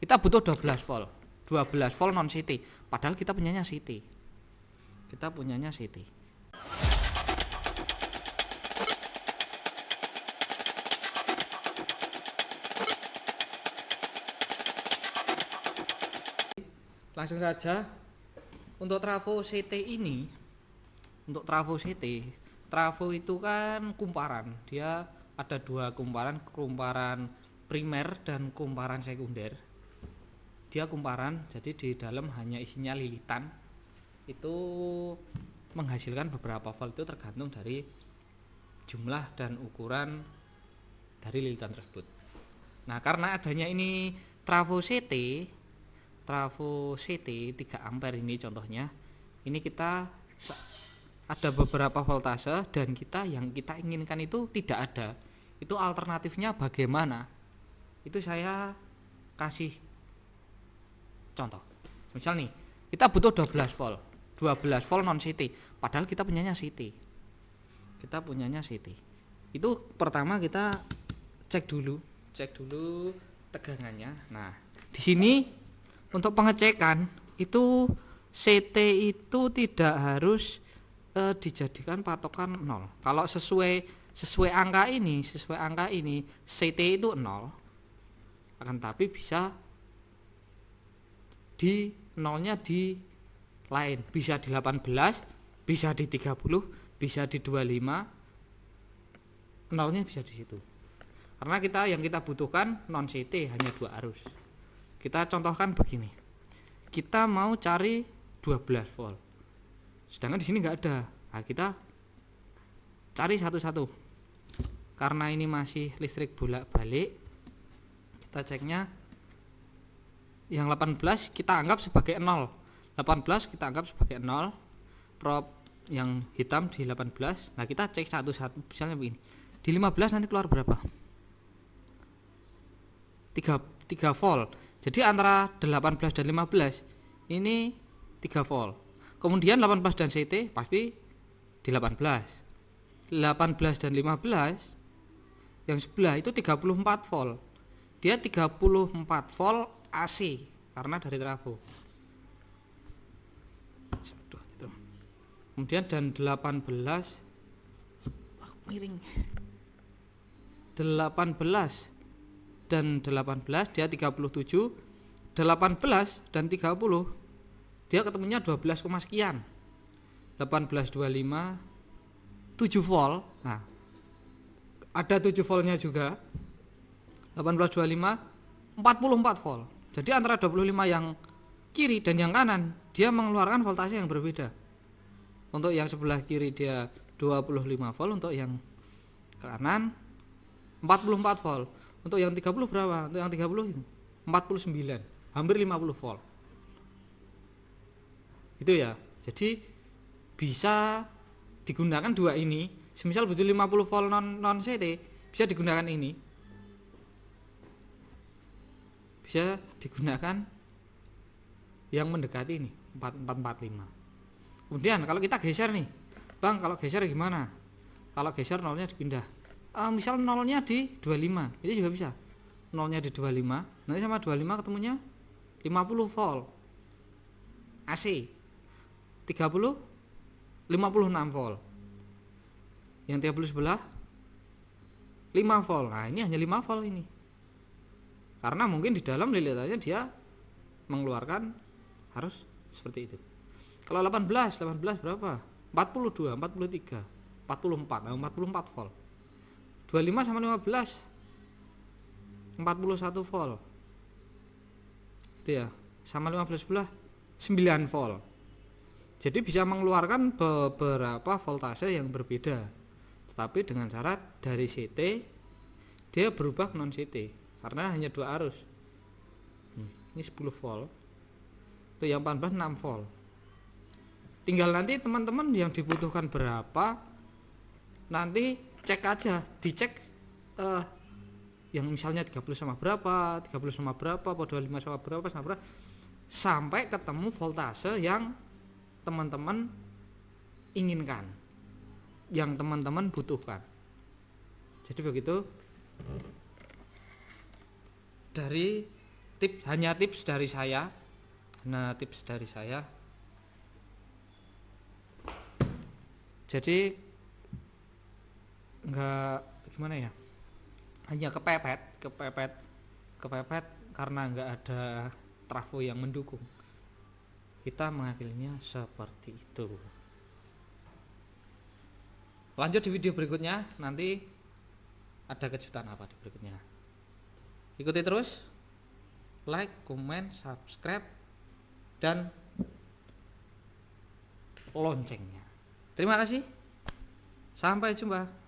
Kita butuh 12 volt. 12 volt non CT. Padahal kita punyanya CT. Langsung saja untuk trafo CT ini. Untuk trafo CT, trafo itu kan kumparan. Dia ada dua kumparan primer dan kumparan sekunder. Dia kumparan, jadi di dalam hanya isinya lilitan. Itu menghasilkan beberapa volt, itu tergantung dari jumlah dan ukuran dari lilitan tersebut. Nah, karena adanya ini trafo CT 3 ampere ini contohnya. Ini kita ada beberapa voltase dan yang kita inginkan itu tidak ada. Itu alternatifnya bagaimana? Itu saya kasih contoh. Misal nih, kita butuh 12 volt. 12 volt non CT, padahal kita punyanya CT. Itu pertama kita cek dulu tegangannya. Nah, di sini untuk pengecekan itu CT itu tidak harus dijadikan patokan 0. Kalau sesuai angka ini CT itu 0. Akan tapi bisa di nolnya di lain, bisa di 18, bisa di 30, bisa di 25. Nolnya bisa di situ. Karena yang kita butuhkan non CT hanya 2 arus. Kita contohkan begini. Kita mau cari 12 volt. Sedangkan di sini nggak ada. Nah, kita cari satu-satu. Karena ini masih listrik bolak-balik, kita ceknya yang 18 kita anggap sebagai 0. 18 kita anggap sebagai 0. Prob yang hitam di 18. Nah, kita cek satu-satu. Misalnya begini. Di 15 nanti keluar berapa? 3 volt. Jadi antara 18 dan 15 ini 3 volt. Kemudian 18 dan CT pasti di 18. 18 dan 15 yang sebelah itu 34 volt. Dia 34 volt AC karena dari trafo. Kemudian dan 18 miring. 18 dan 18 dia 37, 18 dan 30 dia ketemunya 12, sekian. 1825 7 volt. Nah, ada 7 voltnya juga. 1825 44 volt. Jadi antara 25 yang kiri dan yang kanan dia mengeluarkan voltase yang berbeda. Untuk yang sebelah kiri dia 25 volt, untuk yang kanan 44 volt. Untuk yang 30 berapa? Untuk yang 30 ini 49, hampir 50 volt. Itu ya. Jadi bisa digunakan dua ini. Semisal butuh 50 volt non CT, bisa digunakan ini. Bisa digunakan yang mendekati ini 4445. Kemudian kalau kita geser nih, Bang, kalau geser gimana? Kalau geser nolnya dipindah. Misal nolnya di 25, itu juga bisa. Nolnya di 25, nanti sama 25 ketemunya 50 volt AC. 30 56 volt. Yang 30 sebelah 5 volt. Nah, ini hanya 5 volt ini. Karena mungkin di dalam lilitannya dia mengeluarkan harus seperti itu. Kalau 18 berapa? 42, 43, 44, 44 volt. 25 sama 15 41 volt. Itu ya. Sama 15 sebelah 9 volt. Jadi bisa mengeluarkan beberapa voltase yang berbeda. Tetapi dengan syarat dari CT dia berubah ke non CT karena hanya 2 arus. Ini 10 volt. Itu yang 14 6 volt. Tinggal nanti teman-teman yang dibutuhkan berapa, nanti cek aja, dicek yang misalnya 30 sama berapa, 30 sama berapa, 25 sama berapa, sampai ketemu voltase yang teman-teman inginkan, yang teman-teman butuhkan. Jadi begitu dari hanya tips dari saya. Nah, tips dari saya. Jadi nggak gimana ya? Hanya kepepet karena nggak ada trafo yang mendukung. Kita mengakhirinya seperti itu. Lanjut di video berikutnya, nanti ada kejutan apa di berikutnya. Ikuti terus, like, comment, subscribe, dan loncengnya. Terima kasih. Sampai jumpa.